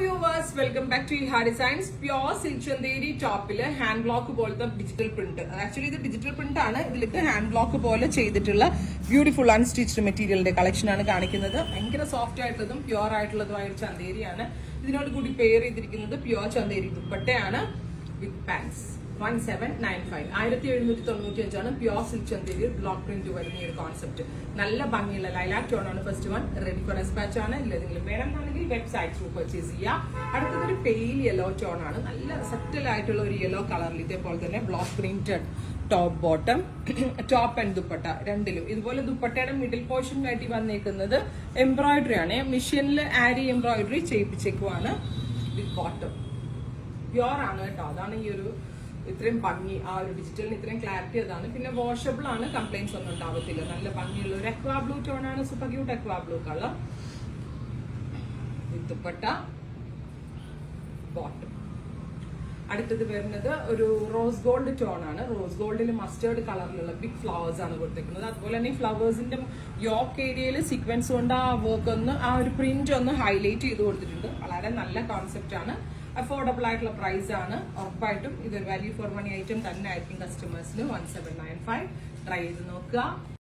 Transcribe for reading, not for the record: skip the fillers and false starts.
Viewers, welcome back to Iha designs. Pure silk Chanderi ടോപ്പില് hand block പോലത്തെ digital print. Actually ഇത് digital print ആണ്. ഇതിലേക്ക് ഹാൻഡ് ബ്ലോക്ക് പോലെ ചെയ്തിട്ടുള്ള ബ്യൂട്ടിഫുൾ അൺസ്റ്റിച്ച്ഡ് മെറ്റീരിയലിന്റെ കളക്ഷൻ ആണ് കാണിക്കുന്നത്. ഭയങ്കര സോഫ്റ്റ് ആയിട്ടുള്ളതും പ്യോർ ആയിട്ടുള്ളതുമായ ഒരു ചന്തേരിയാണ്. ഇതിനോട് കൂടി പെയർ ചെയ്തിരിക്കുന്നത് പ്യോർ ചന്തേരി ദുപ്പട്ടയാണ് with pants. 1795 1795 pure silk Chanderi block print വരുന്ന ഈ ഒരു കോൺസെപ്റ്റ്. നല്ല ഭംഗിയുള്ള ലൈലാക് ടോൺ ആണ് first one. Ready for dispatch ആണ്. ഇല്ലെങ്കിലും വേണമെന്നാണെങ്കിൽ വെബ്സൈറ്റ് ത്രൂ പർച്ചേസ് ചെയ്യാം. അടുത്തതൊരു പെയിൽ യെല്ലോ ടോൺ ആണ്. നല്ല സെറ്റിൽ ആയിട്ടുള്ള ഒരു യെല്ലോ കളറിൽ ഇതേപോലെ തന്നെ block printed top bottom, top and dupatta രണ്ടിലും. ഇതുപോലെ ദുപ്പട്ടയുടെ മിഡിൽ പോർഷനിലായിട്ട് വന്നേക്കുന്നത് എംബ്രോയിഡറി ആണ്. മെഷീനിൽ ആരി എംബ്രോയിഡറി ചെയ്യിപ്പിച്ചേക്കുവാണ് വിത്ത് ബോട്ടം. പ്യോർ ആണ് കേട്ടോ. അതാണ് ഈ ഒരു ഇത്രയും ഭംഗി. ആ ഒരു ഡിജിറ്റലിന് ഇത്രയും ക്ലാരിറ്റി അതാണ്. പിന്നെ വാഷബിൾ ആണ്, കംപ്ലൈന്റ്സ് ഒന്നും ഉണ്ടാവത്തില്ല. നല്ല ഭംഗിയുള്ള ഒരു അക്വാ ബ്ലൂ ടോൺ ആണ്. സൂപ്പർ ക്യൂട്ട് അക്വാ ബ്ലൂ കളർ വിത്ത് ദുപ്പട്ട, ബോട്ടം. അടുത്തത് വരുന്നത് ഒരു റോസ് ഗോൾഡ് ടോൺ ആണ്. റോസ് ഗോൾഡിൽ മസ്റ്റേർഡ് കളറിലുള്ള ബിഗ് ഫ്ലവേഴ്സ് ആണ് കൊടുത്തിരിക്കുന്നത്. അതുപോലെ തന്നെ ഈ ഫ്ലവേഴ്സിന്റെ യോക്ക് ഏരിയയിൽ സീക്വൻസ് കൊണ്ട് ആ വർക്ക് ഒന്ന്, ആ ഒരു പ്രിന്റ് ഒന്ന് ഹൈലൈറ്റ് ചെയ്ത് കൊടുത്തിട്ടുണ്ട്. വളരെ നല്ല കോൺസെപ്റ്റ് ആണ്. അഫോർഡബിൾ ആയിട്ടുള്ള പ്രൈസ് ആണ്. ഉറപ്പായിട്ടും ഇതൊരു വാല്യൂ ഫോർ മണി ഐറ്റം തന്നെ ആയിരിക്കും കസ്റ്റമേഴ്സിന്. 1795 ട്രൈ ചെയ്ത് നോക്കുക.